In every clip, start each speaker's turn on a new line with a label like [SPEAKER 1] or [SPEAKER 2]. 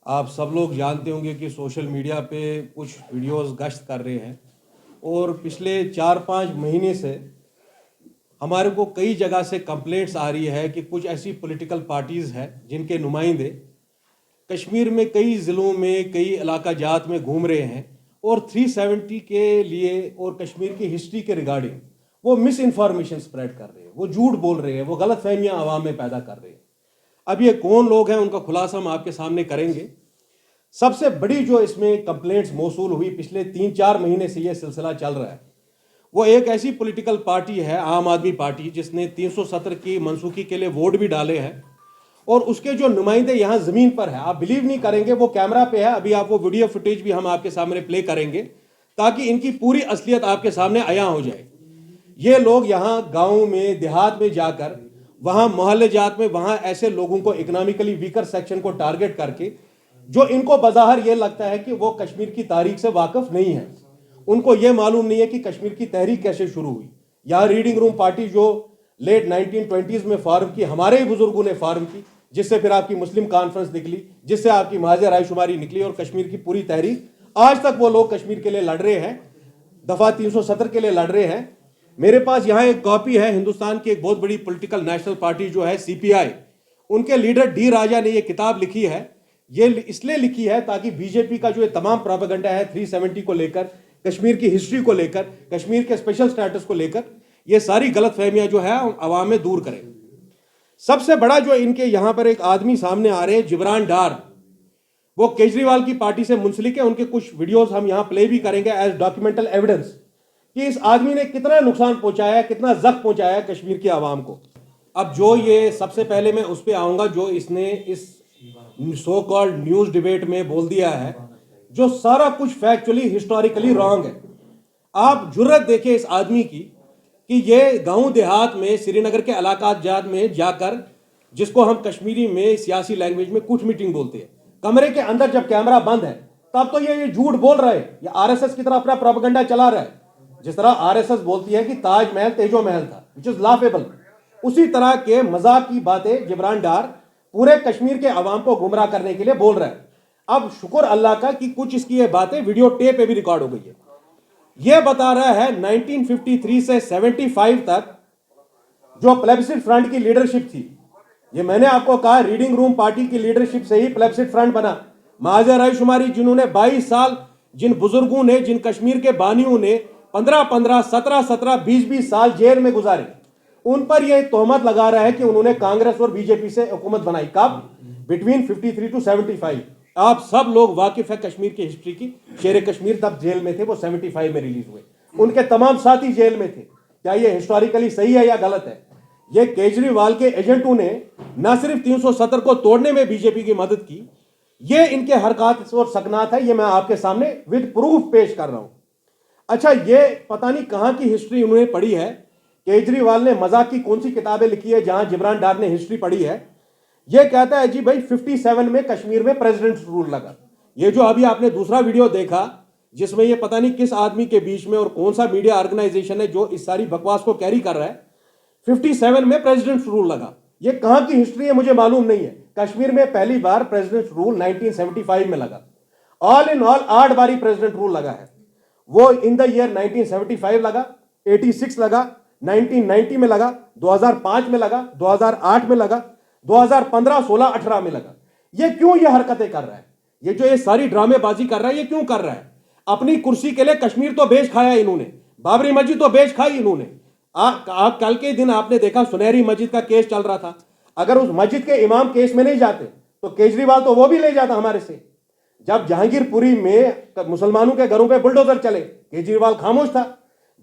[SPEAKER 1] آپ سب لوگ جانتے ہوں گے کہ سوشل میڈیا پہ کچھ ویڈیوز گشت کر رہے ہیں اور پچھلے 4-5 مہینے سے ہمارے کو کئی جگہ سے کمپلینٹس آ رہی ہے کہ کچھ ایسی پولیٹیکل پارٹیز ہیں جن کے نمائندے کشمیر میں کئی ضلعوں میں کئی علاقہ جات میں گھوم رہے ہیں اور 370 کے لیے اور کشمیر کی ہسٹری کے ریگارڈنگ وہ مس انفارمیشن سپریڈ کر رہے ہیں، وہ جھوٹ بول رہے ہیں، وہ غلط فہمیاں عوام میں پیدا کر رہے ہیں۔ اب یہ کون لوگ ہیں ان کا خلاصہ ہم آپ کے سامنے کریں گے۔ سب سے بڑی جو اس میں کمپلینٹس موصول ہوئی، پچھلے 3-4 مہینے سے یہ سلسلہ چل رہا ہے، وہ ایک ایسی پولیٹیکل پارٹی ہے عام آدمی پارٹی جس نے 370 کی منسوخی کے لیے ووٹ بھی ڈالے ہیں اور اس کے جو نمائندے یہاں زمین پر ہیں، آپ بلیو نہیں کریں گے، وہ کیمرہ پہ ہے، ابھی آپ وہ ویڈیو فوٹیج بھی ہم آپ کے سامنے پلے کریں گے تاکہ ان کی پوری اصلیت آپ کے سامنے عیاں ہو جائے۔ یہ لوگ یہاں گاؤں میں دیہات میں جا کر وہاں محلے جات میں وہاں ایسے لوگوں کو اکنامکلی ویکر سیکشن کو ٹارگٹ کر کے جو ان کو بظاہر یہ لگتا ہے کہ وہ کشمیر کی تاریخ سے واقف نہیں ہے، ان کو یہ معلوم نہیں ہے کہ کشمیر کی تحریک کیسے شروع ہوئی۔ یہاں ریڈنگ روم پارٹی جو لیٹ 1920s میں فارم کی، ہمارے ہی بزرگوں نے فارم کی، جس سے پھر آپ کی مسلم کانفرنس نکلی، جس سے آپ کی محض رائے شماری نکلی اور کشمیر کی پوری تحریک، آج تک وہ لوگ کشمیر کے لیے لڑ رہے ہیں، دفعہ 370 کے لیے لڑ رہے ہیں۔ میرے پاس یہاں ایک کاپی ہے ہندوستان کی ایک بہت بڑی پولیٹیکل نیشنل پارٹی جو ہے CPI، ان کے لیڈر ڈی راجا نے یہ کتاب لکھی ہے۔ یہ اس لیے لکھی ہے تاکہ بی جے پی کا جو یہ تمام پروپیگنڈا ہے 370 کو لے کر، کشمیر کی ہسٹری کو لے کر، کشمیر کے اسپیشل سٹیٹس کو لے کر، یہ ساری غلط فہمیاں جو ہے عوام میں دور کریں۔ سب سے بڑا جو ان کے یہاں پر ایک آدمی سامنے آ رہے ہیں، جبران ڈار، وہ کیجریوال کی پارٹی سے منسلک ہے۔ ان کے کچھ ویڈیوز ہم یہاں پلے بھی کریں گے ایز ڈاکیومنٹل ایویڈنس کہ اس آدمی نے کتنا نقصان پہنچایا ہے، کتنا زخم پہنچایا ہے کشمیر کی عوام کو۔ اب جو یہ سب سے پہلے میں اس پہ آؤں گا جو اس نے اس سو کالڈ نیوز ڈیبیٹ میں بول دیا ہے، جو سارا کچھ فیکچولی ہسٹوریکلی رانگ ہے۔ آپ جرت دیکھیں اس آدمی کی کہ یہ گاؤں دیہات میں سری نگر کے علاقات جات میں جا کر، جس کو ہم کشمیری میں سیاسی لینگویج میں کچھ میٹنگ بولتے ہیں، کمرے کے اندر جب کیمرہ بند ہے تب تو یہ جھوٹ بول رہا ہے، یہ RSS کی طرح اپنا پروپیگنڈا چلا رہا ہے۔ جس طرح RSS بولتی ہے کہ تاج محل تیجو محل تھا which is laughable، اسی طرح کے مذاق کی باتیں جبران ڈار پورے کشمیر کے عوام کو گمراہ کرنے کے لیے بول رہا ہے۔ اب شکر اللہ کا کہ کچھ اس کی یہ باتیں ویڈیو ٹیپ پہ بھی ریکارڈ ہو گئی ہے۔ یہ بتا رہا ہے 1953 سے 75 تک جو پلیبسٹ فرنٹ کی لیڈرشپ تھی، یہ میں نے آپ کو کہا ریڈنگ روم پارٹی کی لیڈرشپ سے ہی پلیبسٹ فرنٹ بنا۔ محض رائے شماری جنہوں نے 22 سال، جن بزرگوں نے، جن کشمیر کے بانیوں نے 15-15 17-17 20-20 سال جیل میں گزارے، ان پر یہ تہمت لگا رہا ہے کہ انہوں نے کانگریس اور BJP سے حکومت بنائی۔ کب؟ Between 53 to 75۔ آپ سب لوگ واقف ہے کشمیر کی ہسٹری کی، شیر کشمیر تب جیل میں تھے، وہ 75 میں ریلیز ہوئے، ان کے تمام ساتھی جیل میں تھے۔ کیا یہ ہسٹوریکلی صحیح ہے یا غلط ہے؟ یہ کیجریوال کے ایجنٹوں نے نہ صرف 370 کو توڑنے میں BJP کی مدد کی، یہ ان کے حرکات اور سکنات ہے، یہ میں آپ کے سامنے ود پروف پیش کر رہا ہوں۔ اچھا، یہ پتہ نہیں کہاں کی ہسٹری انہوں نے پڑھی ہے، کیجریوال نے مذاق کی کون سی کتابیں لکھی ہے جہاں جبران ڈار نے ہسٹری پڑھی ہے۔ یہ کہتا ہے جی بھائی 57 میں کشمیر میں پریزیڈنٹ رول لگا۔ یہ جو ابھی آپ نے دوسرا ویڈیو دیکھا جس میں یہ پتہ نہیں کس آدمی کے بیچ میں اور کون سا میڈیا آرگنائزیشن ہے جو اس ساری بکواس کو کیری کر رہا ہے، 57 میں پریزیڈنٹ رول لگا، یہ کہاں کی ہسٹری ہے مجھے معلوم نہیں ہے۔ کشمیر میں پہلی بار پریزیڈنٹ رول 1975 میں لگا، آل ان آل 8 باری پریزیڈنٹ رول لگا ہے۔ وہ ان دا ایئر 1975 لگا، 86 لگا، 1990 میں لگا، 2005 میں لگا، 2008 میں لگا، 2015 16 18 میں لگا۔ یہ کیوں یہ حرکتیں کر رہا ہے؟ یہ جو یہ ساری ڈرامے بازی کر رہا ہے، یہ کیوں کر رہا ہے؟ اپنی کرسی کے لیے کشمیر تو بیچ کھایا انہوں نے، بابری مسجد تو بیچ کھائی انہوں نے۔ کل کے دن آپ نے دیکھا سنہری مسجد کا کیس چل رہا تھا، اگر اس مسجد کے امام کیس میں نہیں جاتے تو کیجریوال تو وہ بھی لے جاتا ہمارے سے۔ جب جہانگیر پوری میں مسلمانوں کے گھروں پہ بلڈوزر چلے، کیجریوال خاموش تھا۔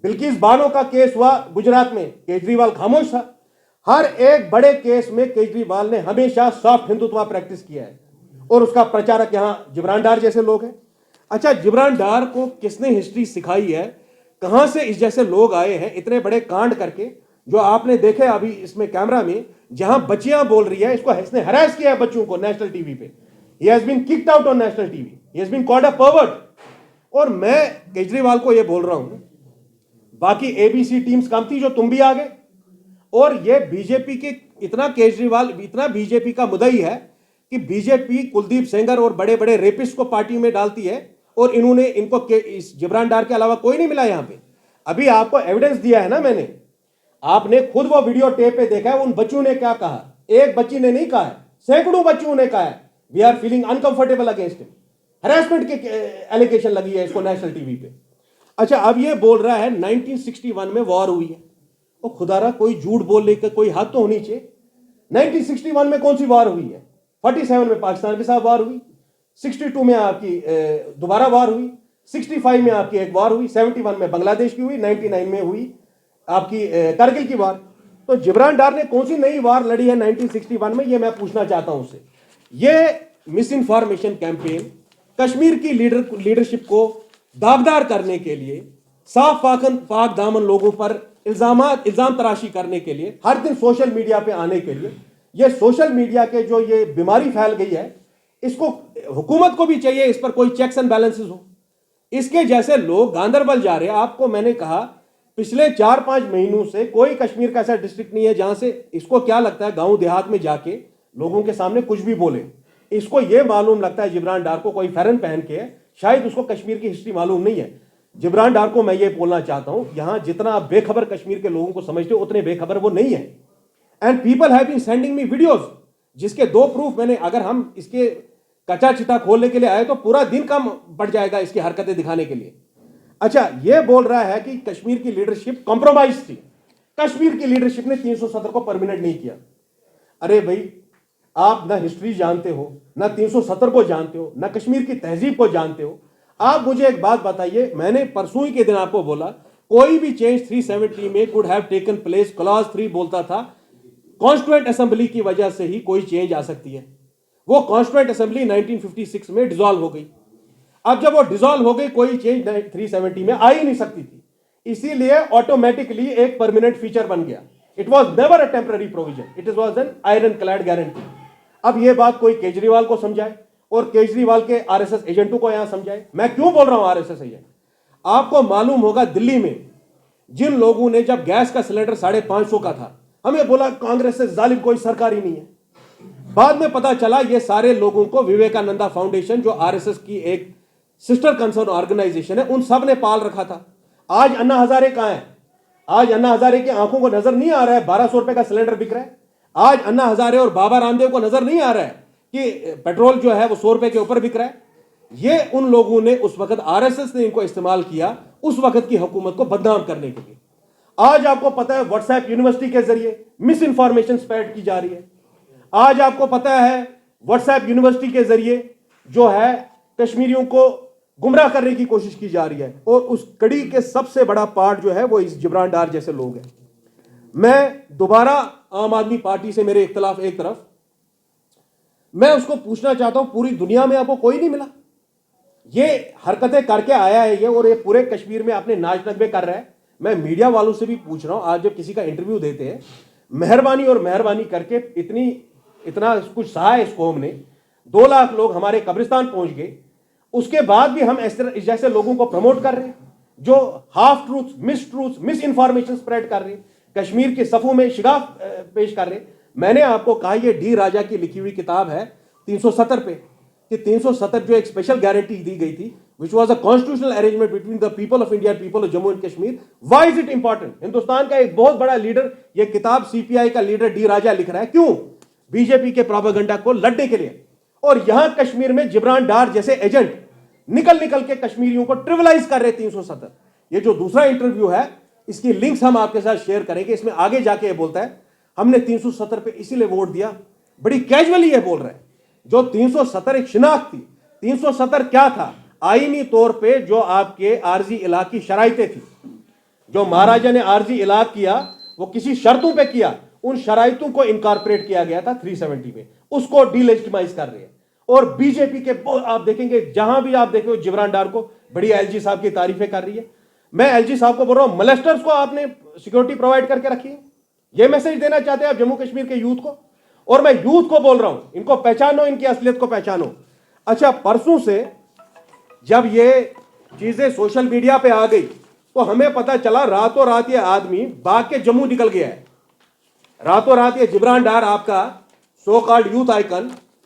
[SPEAKER 1] بلقیس بانو کا کیس ہوا گجرات میں، کیجریوال خاموش تھا۔ ہر ایک بڑے کیس میں کیجریوال نے ہمیشہ سافٹ ہندوتوا پریکٹس کیا ہے اور اس کا پرچارک یہاں جبران ڈار جیسے لوگ ہیں۔ اچھا، جبران ڈار کو کس نے ہسٹری سکھائی ہے؟ کہاں سے اس جیسے لوگ آئے ہیں اتنے بڑے کانڈ کر کے؟ جو آپ نے دیکھے ابھی اس میں کیمرہ میں، جہاں بچیاں بول رہی ہے، اس نے ہراس کیا ہے بچوں کو نیشنل ٹی وی پہ۔ He has been kicked out on national TV. He has been called a pervert. اور میں کیجریوال کو یہ بول رہا ہوں، باقی ABC ٹیمز کم تھی جو تم بھی آگے، اور یہ BJP کے اتنا کیجریوال اتنا BJP کا مدعی ہے کہ بی جے پی کلدیپ سینگر اور بڑے بڑے ریپسٹ کو پارٹی میں ڈالتی ہے اور انہوں نے ان کو جبران ڈار کے علاوہ کوئی نہیں ملا یہاں پہ. ابھی آپ کو ایویڈنس دیا ہے نا میں نے, آپ نے خود وہ ویڈیو ٹیپ پہ دیکھا ہے ان بچوں نے کیا کہا. ایک بچی نے نہیں کہا ہے, سینکڑوں بچوں نے کہا ہے we are feeling uncomfortable against ہم. ہراسمنٹ کے ایلیگیشن لگی ہے اس کو نیشنل ٹی وی پہ. اچھا اب یہ بول رہا ہے 1961 میں وار ہوئی ہے. وہ خدا را کوئی جھوٹ بولنے کا کوئی حد تو ہونی چاہیے. 1961 میں کون سی وار ہوئی ہے؟ 47 میں پاکستان کے ساتھ وار ہوئی, 62 میں آپ کی دوبارہ وار ہوئی, 65 میں آپ کی ایک وار ہوئی, 71 میں بنگلہ دیش کی ہوئی, 99 میں ہوئی آپ کی کرگل کی وار. تو جبران ڈار نے کون سی نئی وار لڑی ہے 1961 میں, یہ میں پوچھنا چاہتا ہوں اس سے. یہ مس انفارمیشن کیمپین کشمیر کی لیڈرشپ کو داغدار کرنے کے لیے, صاف پاک دامن لوگوں پر الزام تراشی کرنے کے لیے, ہر دن سوشل میڈیا پہ آنے کے لیے, یہ سوشل میڈیا کے جو یہ بیماری پھیل گئی ہے, اس کو حکومت کو بھی چاہیے اس پر کوئی چیکس اینڈ بیلنسز ہو. اس کے جیسے لوگ گاندربل جا رہے ہیں. آپ کو میں نے کہا پچھلے 4-5 مہینوں سے کوئی کشمیر کا ایسا ڈسٹرکٹ نہیں ہے جہاں سے اس کو کیا لگتا ہے گاؤں دیہات میں جا کے لوگوں کے سامنے کچھ بھی بولے. اس کو یہ معلوم لگتا ہے جبران ڈار کو کوئی فیرن پہن کے ہے, شاید اس کو کشمیر کی ہسٹری معلوم نہیں ہے. جبران ڈار کو میں یہ بولنا چاہتا ہوں, یہاں جتنا آپ بے خبر کشمیر کے لوگوں کو سمجھتے ہو اتنے بے خبر وہ نہیں ہے. And people have been sending me videos جس کے 2 پروف میں نے, اگر ہم اس کے کچا چٹا کھولنے کے لیے آئے تو پورا دن کم پڑ جائے گا اس کی حرکتیں دکھانے کے لیے. اچھا یہ بول رہا ہے کہ کشمیر کی لیڈرشپ کمپرومائز تھی. کشمیر کی لیڈرشپ نے 370 کو پرمنٹ نہیں کیا. ارے بھائی آپ نہ ہسٹری جانتے ہو, نہ 370 کو جانتے ہو, نہ کشمیر کی تہذیب کو جانتے ہو. آپ مجھے ایک بات بتائیے, میں نے پرسوں ہی کے دن آپ کو بولا کوئی بھی چینج 370 میں could have taken place, clause 3 بولتا تھا کانسٹیٹوئنٹ اسمبلی کی وجہ سے ہی کوئی چینج آ سکتی ہے. وہ کانسٹیٹوئنٹ اسمبلی 1956 میں ڈیزالو ہو گئی. اب جب وہ ڈیزالو ہو گئی کوئی چینج 370 میں آ ہی نہیں سکتی تھی, اسی لیے آٹومیٹکلی ایک پرماننٹ فیچر بن گیا. It was never a temporary provision, it was an iron clad guarantee. اب یہ بات کوئی کیجریوال کو سمجھائے اور کیجریوال کے آر ایس ایس ایجنٹوں کو یہاں سمجھائے. میں کیوں بول رہا ہوں آر ایس ایس ایجنٹ؟ آپ کو معلوم ہوگا دلی میں جن لوگوں نے جب گیس کا سلنڈر 550 کا تھا ہمیں بولا کانگریس سے ظالم کوئی سرکار ہی نہیں ہے, بعد میں پتا چلا یہ سارے لوگوں کو وویکانندا فاؤنڈیشن جو آر ایس ایس کی ایک سسٹر کنسرن آرگنائزیشن ہے ان سب نے پال رکھا تھا. آج انا ہزارے کہاں ہے؟ آج انا ہزارے کی آنکھوں کو نظر نہیں آ رہا ہے 1200 روپے کا سلنڈر بک رہا ہے. آج انا ہزارے اور بابا رام دیو کو نظر نہیں آ رہا ہے کہ پیٹرول جو ہے وہ 100 روپے کے اوپر بک رہا ہے. یہ ان لوگوں نے اس وقت آر ایس ایس نے ان کو استعمال کیا اس وقت کی حکومت کو بدنام کرنے کے لیے. آج آپ کو پتا ہے واٹس ایپ یونیورسٹی کے ذریعے مس انفارمیشن اسپریڈ کی جا رہی ہے. آج آپ کو پتا ہے واٹس ایپ یونیورسٹی کے ذریعے جو ہے کشمیریوں کو گمراہ کرنے کی کوشش کی جا رہی ہے, اور اس کڑی کے سب سے بڑا پارٹ جو ہے وہ اس جبران ڈار جیسے لوگ ہیں. میں دوبارہ عام آدمی پارٹی سے میرے اختلاف ایک طرف, میں اس کو پوچھنا چاہتا ہوں پوری دنیا میں آپ کو کوئی نہیں ملا, یہ حرکتیں کر کے آیا ہے یہ, اور یہ پورے کشمیر میں اپنے ناچ نغمے کر رہا ہے. میں میڈیا والوں سے بھی پوچھ رہا ہوں, آج جب کسی کا انٹرویو دیتے ہیں مہربانی کر کے اتنا کچھ سہا ہے اس قوم نے, 2 لاکھ لوگ ہمارے قبرستان پہنچ گئے, اس کے بعد بھی ہم اس جیسے لوگوں کو پروموٹ کر رہے ہیں جو ہاف ٹروتھ مس انفارمیشن سپریڈ کر رہے ہیں, کشمیر کے صفوں میں شگاف پیش کر رہے ہیں. میں نے آپ کو کہا یہ ڈی راجا کی لکھی ہوئی کتاب ہے 370 پہ, کہ 370 جو ایک اسپیشل گارنٹی دی گئی تھی which was a constitutional arrangement between the people of India and people of Jammu and Kashmir. Why is it important? Hindustan کا ایک بہت بڑا لیڈر, یہ کتاب سی پی آئی کا لیڈر ڈی راجا لکھ رہا ہے, کیوں؟ بی جے پی کے پروپیگنڈا کو لڑنے کے لیے. اور یہاں کشمیر میں جبران ڈار جیسے ایجنٹ نکل کے کشمیریوں کو ٹریولائز کر رہے 370. یہ جو دوسرا انٹرویو ہے اس کی لنکس ہم آپ کے ساتھ شیئر کریں گے, اس میں آگے جا کے یہ بولتا ہے ہم نے 370 پہ اسی لیے ووٹ دیا, بڑی کیجولی یہ بول رہا ہے. جو 370 ایک شناخت تھی, 370 کیا تھا؟ آئینی طور پہ جو آپ کے عارضی علاقے کی شرائطیں تھیں, جو مہاراجا نے عارضی علاق کیا وہ کسی شرطوں پہ کیا, ان شرائطوں کو انکارپوریٹ کیا گیا تھا 370 میں, اس کو ڈی لیجٹمائز کر رہے ہیں. اور بی جے پی کے آپ دیکھیں گے جہاں بھی آپ دیکھیں جبران ڈار کو بڑی ایل جی صاحب کی تعریفیں کر رہی ہے. میں ایل جی صاحب کو بول رہا ہوں ملیسٹرز کو آپ نے سیکورٹی پرووائڈ کر کے رکھی ہے, یہ میسج دینا چاہتے ہیں آپ جموں کشمیر کے یوتھ کو. اور میں یوتھ کو بول رہا ہوں ان کو پہچانو, ان کی اصلیت کو پہچانو. اچھا پرسوں سے جب یہ چیزیں سوشل میڈیا پہ آ گئی تو ہمیں پتا چلا راتوں رات یہ آدمی بھاگ کے جموں نکل گیا ہے. راتوں رات یہ جبران ڈار آپ کا سو کالڈ یوتھ آئیکن